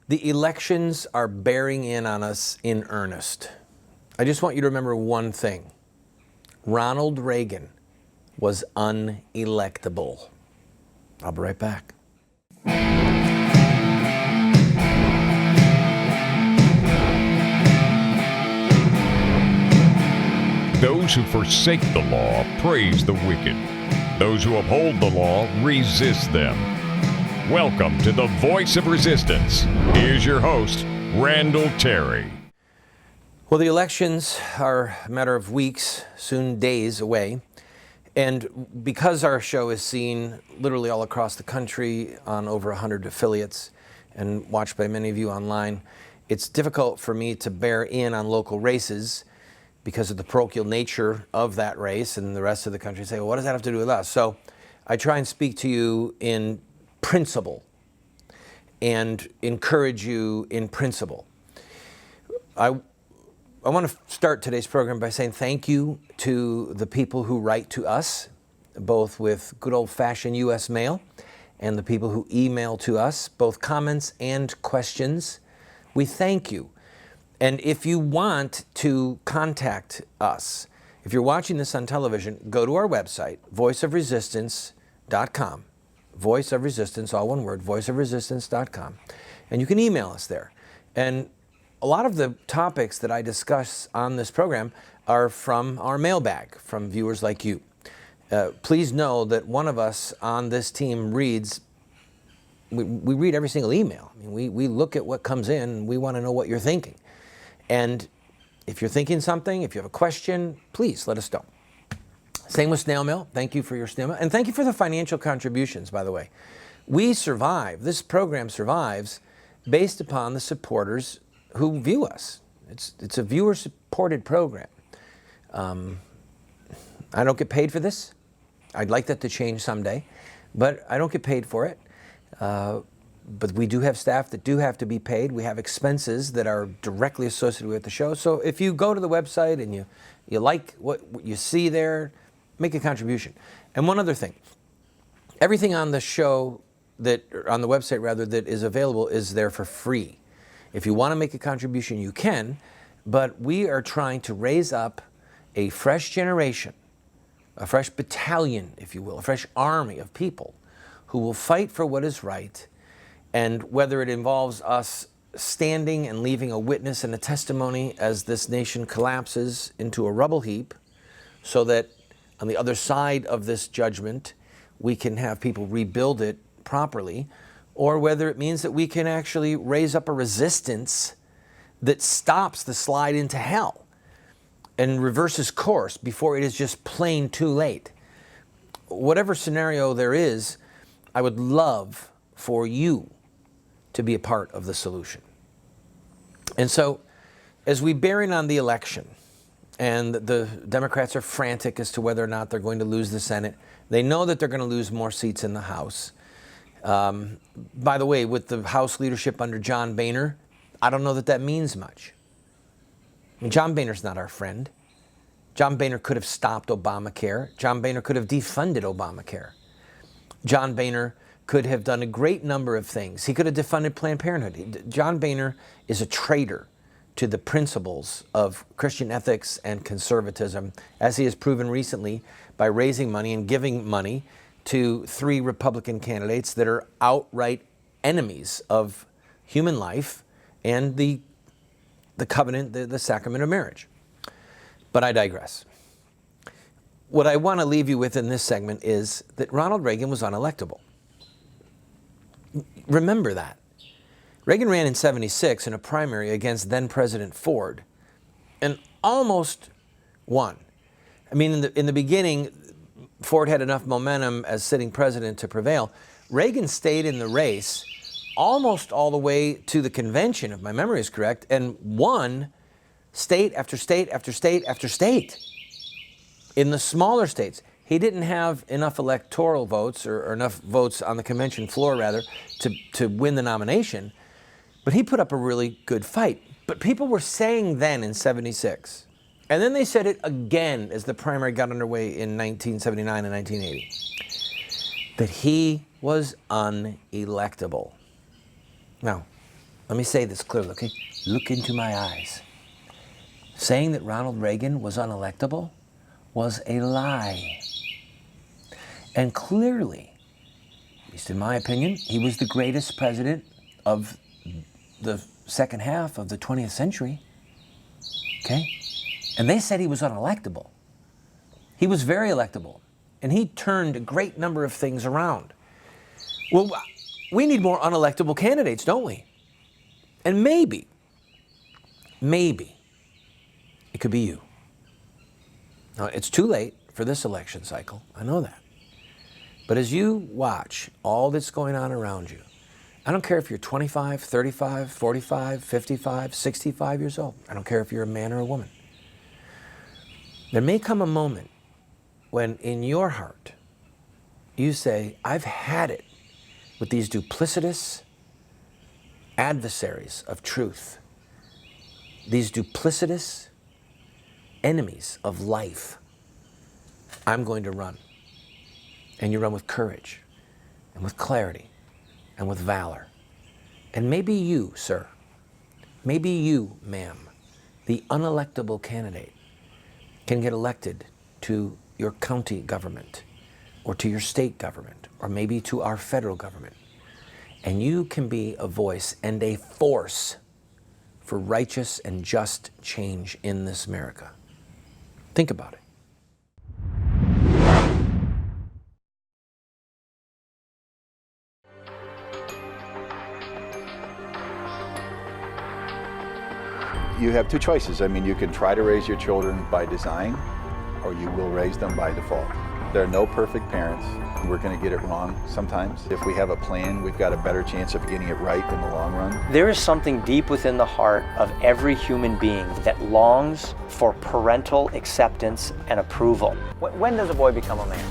The elections are bearing in on us in earnest. I just want you to remember one thing. Ronald Reagan was unelectable. I'll be right back. Those who forsake the law praise the wicked. Those who uphold the law resist them. Welcome to the Voice of Resistance. Here's your host, Randall Terry. Well, the elections are a matter of weeks, soon days away. And because our show is seen literally all across the country on over 100 affiliates and watched by many of you online, it's difficult for me to bear in on local races because of the parochial nature of that race, and the rest of the country say, well, what does that have to do with us? So I try and speak to you in principle and encourage you in principle. I want to start today's program by saying thank you to the people who write to us, both with good old-fashioned U.S. mail and the people who email to us, both comments and questions. We thank you. And if you want to contact us, if you're watching this on television, go to our website, voiceofresistance.com. Voice of Resistance, all one word, voiceofresistance.com. And you can email us there. And a lot of the topics that I discuss on this program are from our mailbag, from viewers like you. Please know that one of us on this team reads, we read every single email. I mean, we look at what comes in, and we want to know what you're thinking. And if you're thinking something, if you have a question, please let us know. Same with snail mail. Thank you for your snail mail. And thank you for the financial contributions, by the way. We survive, this program survives based upon the supporters who view us. It's a viewer-supported program. I don't get paid for this. I'd like that to change someday, but I don't get paid for it. But we do have staff that do have to be paid. We have expenses that are directly associated with the show. So if you go to the website and you like what you see there, make a contribution. And one other thing, everything on the show, on the website rather, that is available is there for free. If you want to make a contribution, you can, but we are trying to raise up a fresh generation, a fresh battalion, if you will, a fresh army of people who will fight for what is right. And whether it involves us standing and leaving a witness and a testimony as this nation collapses into a rubble heap, so that on the other side of this judgment, we can have people rebuild it properly, or whether it means that we can actually raise up a resistance that stops the slide into hell and reverses course before it is just plain too late. Whatever scenario there is, I would love for you to be a part of the solution. And so, as we bear in on the election, and the Democrats are frantic as to whether or not they're going to lose the Senate, they know that they're going to lose more seats in the House. By the way, with the House leadership under John Boehner, I don't know that that means much. I mean, John Boehner's not our friend. John Boehner could have stopped Obamacare. John Boehner could have defunded Obamacare. John Boehner could have done a great number of things. He could have defunded Planned Parenthood. John Boehner is a traitor to the principles of Christian ethics and conservatism, as he has proven recently by raising money and giving money to 3 Republican candidates that are outright enemies of human life and the covenant, the sacrament of marriage. But I digress. What I want to leave you with in this segment is that Ronald Reagan was unelectable. Remember that. Reagan ran in '76 in a primary against then-President Ford and almost won. I mean, in the beginning, Ford had enough momentum as sitting president to prevail. Reagan stayed in the race almost all the way to the convention, if my memory is correct, and won state after state after state after state. In the smaller states, he didn't have enough electoral votes, or enough votes on the convention floor, rather, to win the nomination. But he put up a really good fight. But people were saying then in '76, and then they said it again as the primary got underway in 1979 and 1980, that he was unelectable. Now, Let me say this clearly, okay? Look into my eyes. Saying that Ronald Reagan was unelectable was a lie. And clearly, at least in my opinion, he was the greatest president of the second half of the 20th century. Okay? And they said he was unelectable. He was very electable. And he turned a great number of things around. Well, we need more unelectable candidates, don't we? And maybe it could be you. Now, it's too late for this election cycle. I know that. But as you watch all that's going on around you, I don't care if you're 25, 35, 45, 55, 65 years old. I don't care if you're a man or a woman. There may come a moment when in your heart you say, I've had it with these duplicitous adversaries of truth, these duplicitous enemies of life. I'm going to run. And you run with courage and with clarity and with valor. And maybe you, sir, maybe you, ma'am, the unelectable candidate, can get elected to your county government or to your state government or maybe to our federal government. And you can be a voice and a force for righteous and just change in this America. Think about it. You have two choices. I mean, you can try to raise your children by design, or you will raise them by default. There are no perfect parents. We're going to get it wrong sometimes. If we have a plan, we've got a better chance of getting it right in the long run. There is something deep within the heart of every human being that longs for parental acceptance and approval. When does a boy become a man?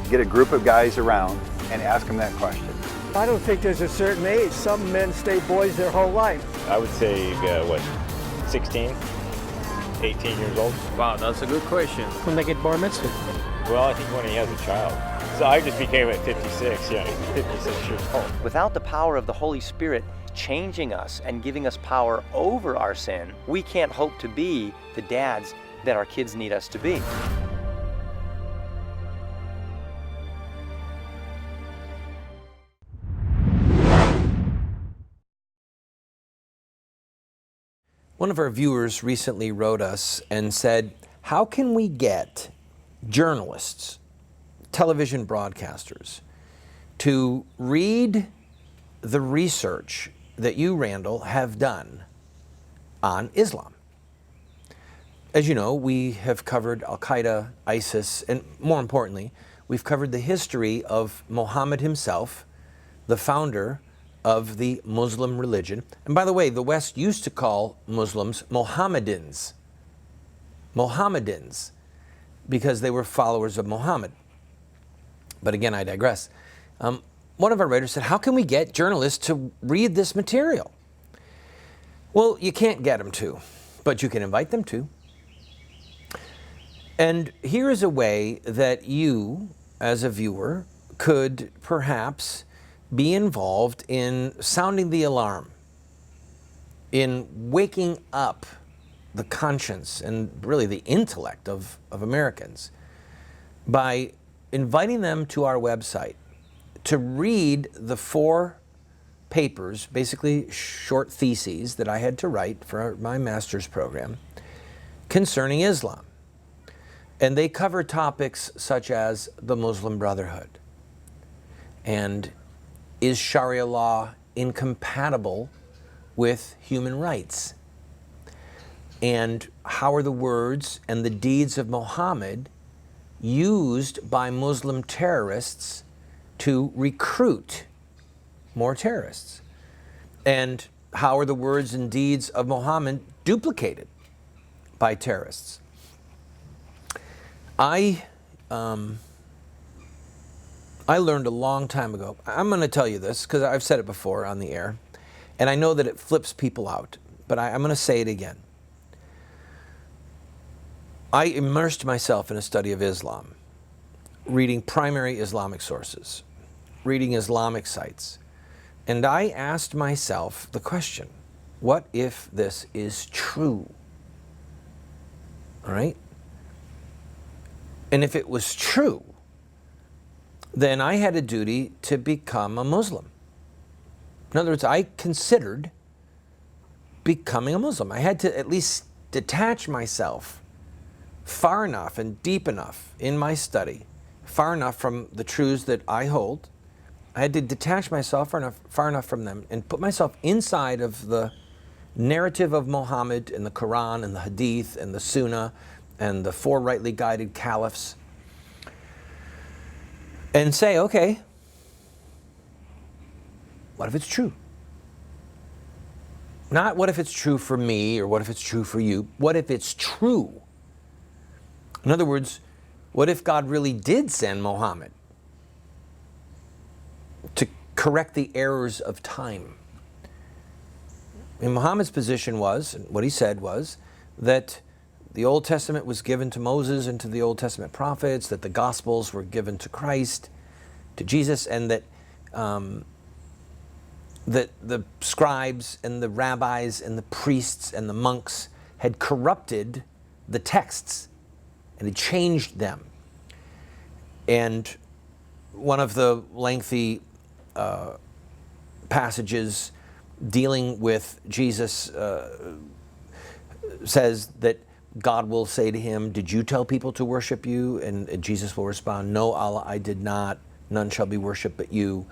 Get a group of guys around and ask them that question. I don't think there's a certain age. Some men stay boys their whole life. I would say, 16, 18 years old. Wow, that's a good question. When they get bar mitzvah. Well, I think when he has a child. So I just became at 56, 56 years old. Without the power of the Holy Spirit changing us and giving us power over our sin, we can't hope to be the dads that our kids need us to be. One of our viewers recently wrote us and said, how can we get journalists, television broadcasters, to read the research that you, Randall, have done on Islam? As you know, we have covered Al-Qaeda, ISIS, and more importantly, we've covered the history of Muhammad himself, the founder of the Muslim religion. And by the way, the West used to call Muslims Mohammedans, because they were followers of Muhammad. But again, I digress. One of our writers said, how can we get journalists to read this material? Well, you can't get them to, but you can invite them to. And here is a way that you, as a viewer, could perhaps be involved in sounding the alarm, in waking up the conscience and really the intellect of Americans by inviting them to our website to read the 4 papers, basically short theses that I had to write for my master's program concerning Islam. And they cover topics such as the Muslim Brotherhood and is Sharia law incompatible with human rights? And how are the words and the deeds of Muhammad used by Muslim terrorists to recruit more terrorists? And how are the words and deeds of Muhammad duplicated by terrorists? I learned a long time ago. I'm going to tell you this because I've said it before on the air, and I know that it flips people out, but I'm going to say it again. I immersed myself in a study of Islam, reading primary Islamic sources, reading Islamic sites, And I asked myself the question, what if this is true? All right? And if it was true, then I had a duty to become a Muslim. In other words, I considered becoming a Muslim. I had to at least detach myself far enough and deep enough in my study, far enough from the truths that I hold. I had to detach myself far enough from them and put myself inside of the narrative of Muhammad and the Quran and the Hadith and the Sunnah and the four rightly guided caliphs and say, okay, what if it's true? Not what if it's true for me or what if it's true for you. What if it's true? In other words, what if God really did send Muhammad to correct the errors of time? And Muhammad's position was, and what he said was, that the Old Testament was given to Moses and to the Old Testament prophets, that the Gospels were given to Christ, to Jesus, and that that the scribes and the rabbis and the priests and the monks had corrupted the texts and had changed them. And one of the lengthy passages dealing with Jesus says that God will say to him, "Did you tell people to worship you?" And Jesus will respond, "No, Allah, I did not. None shall be worshipped but you."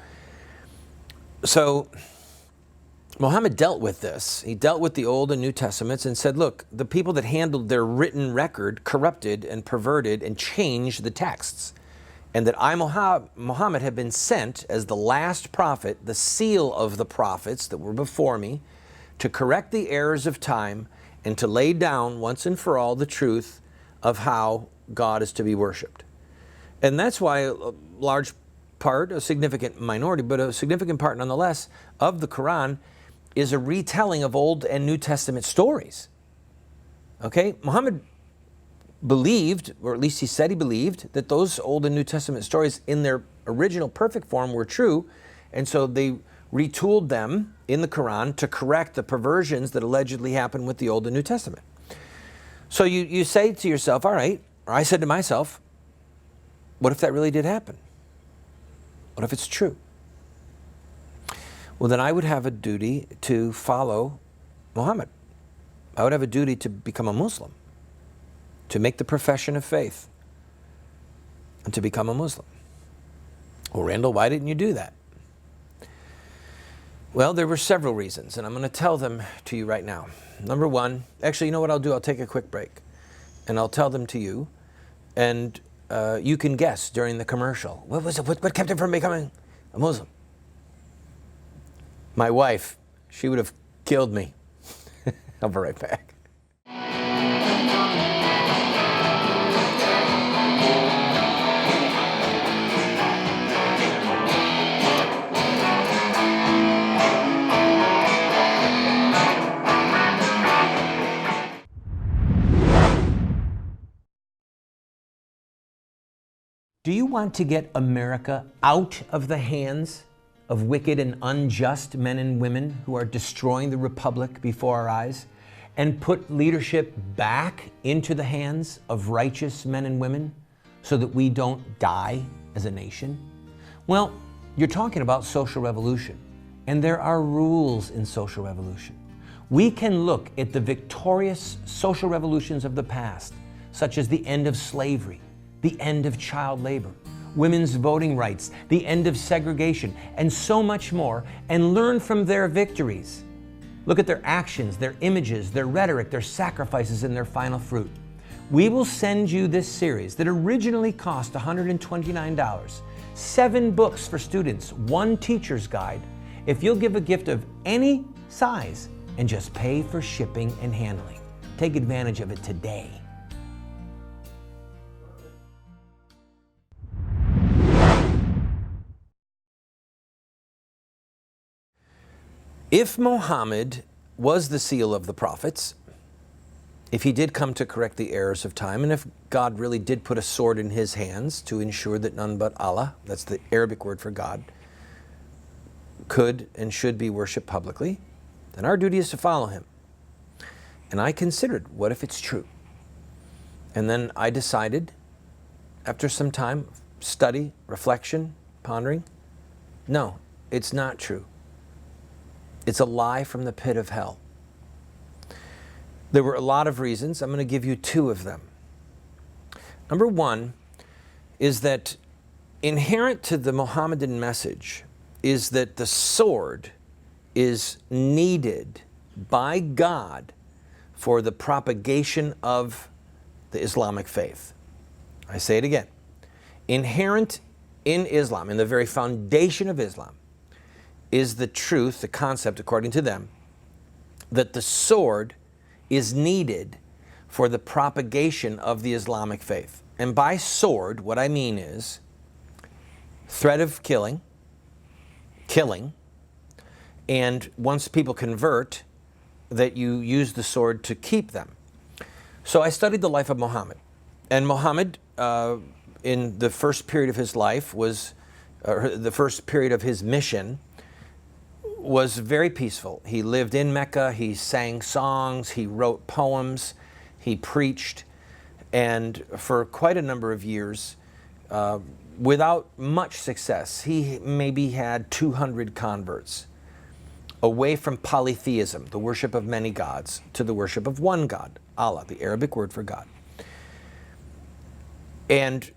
So Muhammad dealt with this. He dealt with the Old and New Testaments and said, look, the people that handled their written record corrupted and perverted and changed the texts. And that I, Muhammad, have been sent as the last prophet, the seal of the prophets that were before me, to correct the errors of time and to lay down once and for all the truth of how God is to be worshipped. And that's why a large part, a significant minority, but a significant part nonetheless, of the Quran is a retelling of Old and New Testament stories. Okay? Muhammad believed, or at least he said he believed, that those Old and New Testament stories in their original perfect form were true, and so they retooled them in the Quran to correct the perversions that allegedly happened with the Old and New Testament. So you say to yourself, all right, or I said to myself, what if that really did happen? What if it's true? Well, then I would have a duty to follow Muhammad. I would have a duty to become a Muslim, to make the profession of faith, and to become a Muslim. Well, Randall, why didn't you do that? Well, there were several reasons, and I'm going to tell them to you right now. Number one, actually, you know what I'll do? I'll take a quick break, and I'll tell them to you, and you can guess during the commercial. What was it? What kept him from becoming a Muslim? My wife, she would have killed me. I'll be right back. Do you want to get America out of the hands of wicked and unjust men and women who are destroying the republic before our eyes, and put leadership back into the hands of righteous men and women so that we don't die as a nation? Well, you're talking about social revolution, and there are rules in social revolution. We can look at the victorious social revolutions of the past, such as the end of slavery, the end of child labor, women's voting rights, the end of segregation, and so much more, and learn from their victories. Look at their actions, their images, their rhetoric, their sacrifices, and their final fruit. We will send you this series that originally cost $129, 7 books for students, 1 teacher's guide, if you'll give a gift of any size and just pay for shipping and handling. Take advantage of it today. If Muhammad was the seal of the prophets, if he did come to correct the errors of time, and if God really did put a sword in his hands to ensure that none but Allah, that's the Arabic word for God, could and should be worshiped publicly, then our duty is to follow him. And I considered, what if it's true? And then I decided, after some time, study, reflection, pondering, no, it's not true. It's a lie from the pit of hell. There were a lot of reasons. I'm going to give you two of them. Number one is that inherent to the Mohammedan message is that the sword is needed by God for the propagation of the Islamic faith. I say it again. Inherent in Islam, in the very foundation of Islam, is the truth, the concept, according to them, that the sword is needed for the propagation of the Islamic faith. And by sword, what I mean is threat of killing, and once people convert, that you use the sword to keep them. So I studied the life of Muhammad. And Muhammad, in the first period of his life, the first period of his mission, was very peaceful. He lived in Mecca, he sang songs, he wrote poems, he preached, and for quite a number of years, without much success, he maybe had 200 converts, away from polytheism, the worship of many gods, to the worship of one God, Allah, the Arabic word for God. And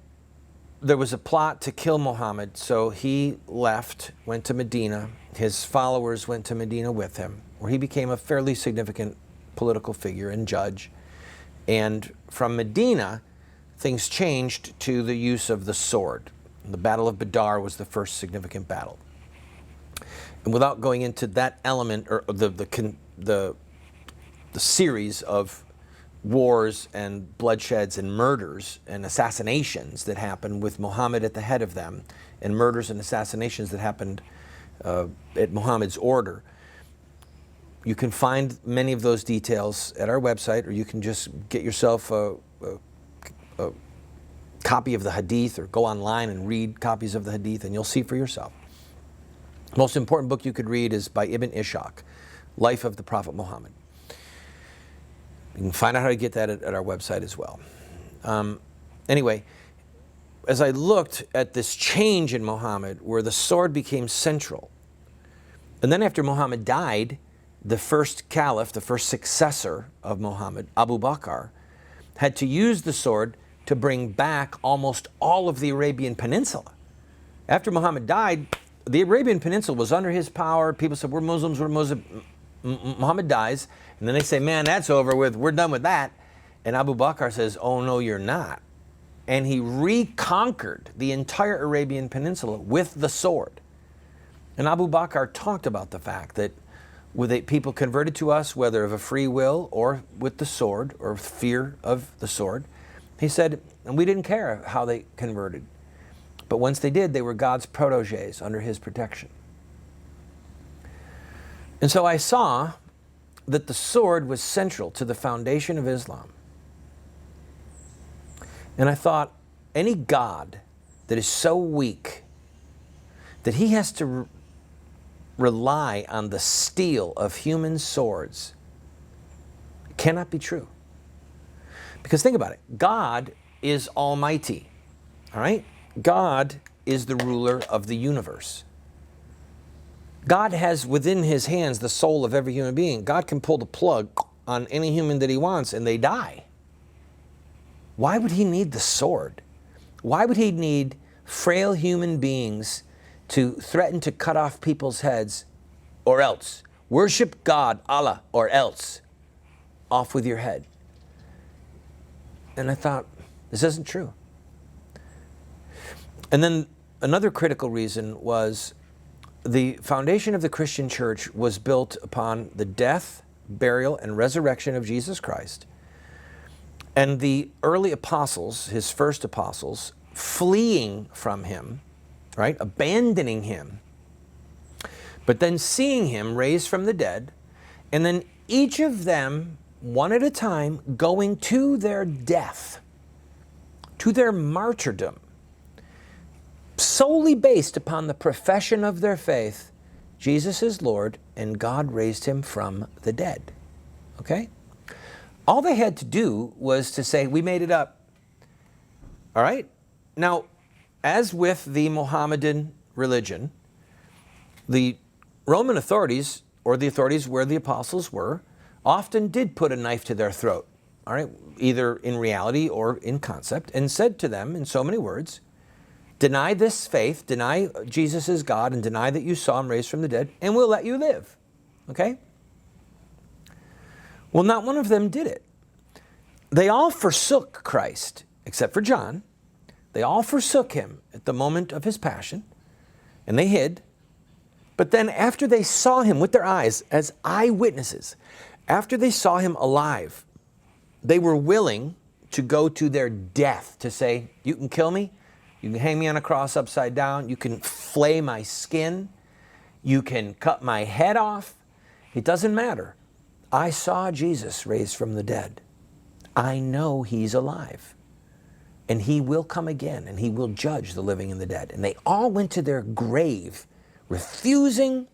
there was a plot to kill Muhammad, so he left, went to Medina. His followers went to Medina with him, where he became a fairly significant political figure and judge. And from Medina, things changed to the use of the sword. The Battle of Badr was the first significant battle. And without going into that element, or the series of wars and bloodsheds and murders and assassinations that happened with Muhammad at the head of them, and murders and assassinations that happened at Muhammad's order. You can find many of those details at our website, or you can just get yourself a copy of the Hadith, or go online and read copies of the Hadith, and you'll see for yourself. The most important book you could read is by Ibn Ishaq, Life of the Prophet Muhammad. You can find out how to get that at our website as well. Anyway, as I looked at this change in Muhammad, where the sword became central, and then after Muhammad died, the first caliph, the first successor of Muhammad, Abu Bakr, had to use the sword to bring back almost all of the Arabian Peninsula. After Muhammad died, the Arabian Peninsula was under his power. People said, we're Muslims, we're Muslim. Muhammad dies, and then they say, man, that's over with, we're done with that. And Abu Bakr says, oh no, you're not. And he reconquered the entire Arabian Peninsula with the sword. And Abu Bakr talked about the fact that people converted to us, whether of a free will or with the sword, or fear of the sword. He said, and we didn't care how they converted. But once they did, they were God's protégés under his protection. And so I saw that the sword was central to the foundation of Islam. And I thought, any God that is so weak that he has to rely on the steel of human swords cannot be true. Because think about it, God is almighty, all right? God is the ruler of the universe. God has within his hands the soul of every human being. God can pull the plug on any human that he wants and they die. Why would he need the sword? Why would he need frail human beings to threaten to cut off people's heads, or else? Worship God, Allah, or else. Off with your head. And I thought, this isn't true. And then another critical reason was the foundation of the Christian church was built upon the death, burial, and resurrection of Jesus Christ. And the early apostles, his first apostles, fleeing from him, right, abandoning him, but then seeing him raised from the dead, and then each of them, one at a time, going to their death, to their martyrdom, solely based upon the profession of their faith, Jesus is Lord, and God raised him from the dead. Okay? All they had to do was to say, we made it up. All right? Now, as with the Mohammedan religion, the Roman authorities, or the authorities where the apostles were, often did put a knife to their throat, all right, either in reality or in concept, and said to them in so many words, deny this faith, deny Jesus is God, and deny that you saw him raised from the dead, and we'll let you live. Okay? Well, not one of them did it. They all forsook Christ, except for John. They all forsook him at the moment of his passion, and they hid. But then after they saw him with their eyes as eyewitnesses, after they saw him alive, they were willing to go to their death, to say, you can kill me, you can hang me on a cross upside down, you can flay my skin, you can cut my head off. It doesn't matter. I saw Jesus raised from the dead. I know he's alive. And he will come again, and he will judge the living and the dead. And they all went to their grave, refusing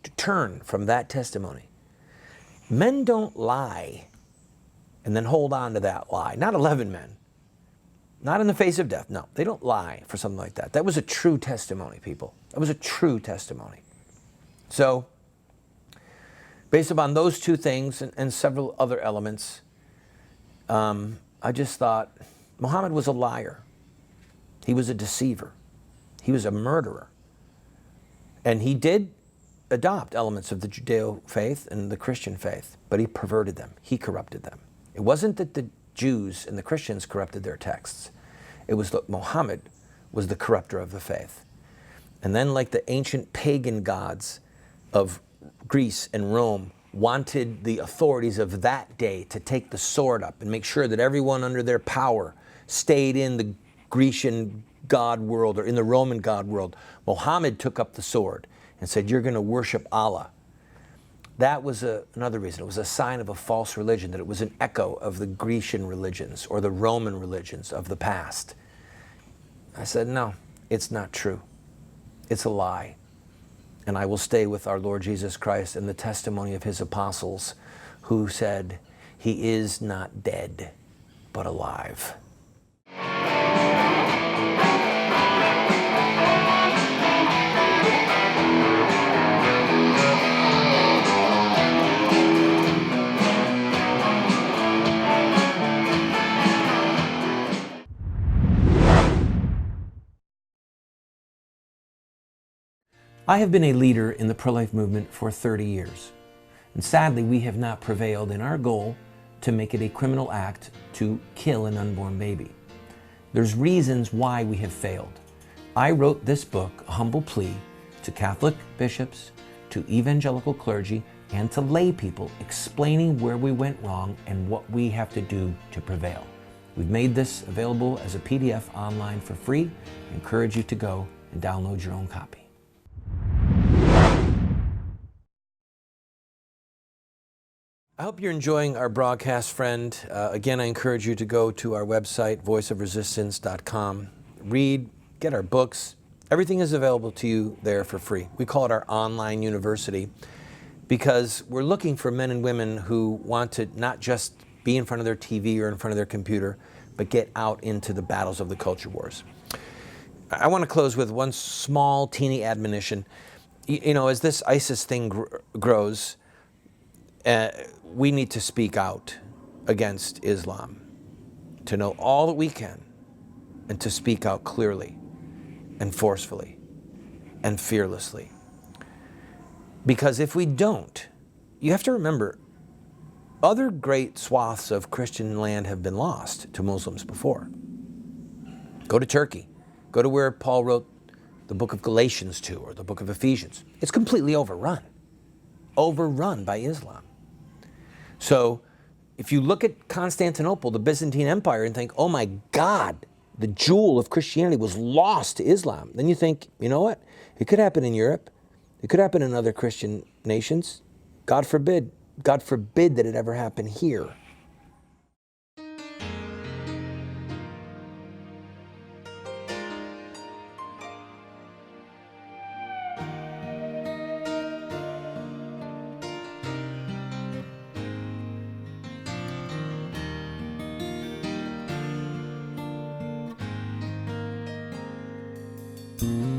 to turn from that testimony. Men don't lie and then hold on to that lie. Not 11 men. Not in the face of death. No, they don't lie for something like that. That was a true testimony, people. That was a true testimony. So, based upon those two things and several other elements, I just thought Muhammad was a liar. He was a deceiver. He was a murderer. And he did adopt elements of the Judeo faith and the Christian faith, but he perverted them. He corrupted them. It wasn't that the Jews and the Christians corrupted their texts. It was that Muhammad was the corrupter of the faith. And then, like the ancient pagan gods of Greece and Rome, wanted the authorities of that day to take the sword up and make sure that everyone under their power stayed in the Grecian god world or in the Roman god world. Muhammad took up the sword and said, you're going to worship Allah. That was another reason. It was a sign of a false religion, that it was an echo of the Grecian religions or the Roman religions of the past. I said, no, it's not true. It's a lie. And I will stay with our Lord Jesus Christ and the testimony of his apostles who said, he is not dead, but alive. I have been a leader in the pro-life movement for 30 years. And sadly, we have not prevailed in our goal to make it a criminal act to kill an unborn baby. There's reasons why we have failed. I wrote this book, A Humble Plea, to Catholic bishops, to evangelical clergy, and to lay people, explaining where we went wrong and what we have to do to prevail. We've made this available as a PDF online for free. I encourage you to go and download your own copy. I hope you're enjoying our broadcast, friend. Again, I encourage you to go to our website, voiceofresistance.com. Read, get our books. Everything is available to you there for free. We call it our online university because we're looking for men and women who want to not just be in front of their TV or in front of their computer, but get out into the battles of the culture wars. I want to close with one small, teeny admonition. You know, as this ISIS thing grows, we need to speak out against Islam, to know all that we can, and to speak out clearly and forcefully and fearlessly. Because if we don't, you have to remember, other great swaths of Christian land have been lost to Muslims before. Go to Turkey. Go to where Paul wrote the book of Galatians to, or the book of Ephesians. It's completely overrun by Islam. So if you look at Constantinople, the Byzantine Empire, and think, oh my God, the jewel of Christianity was lost to Islam, then you think, you know what? It could happen in Europe. It could happen in other Christian nations. God forbid. God forbid that it ever happen here. you.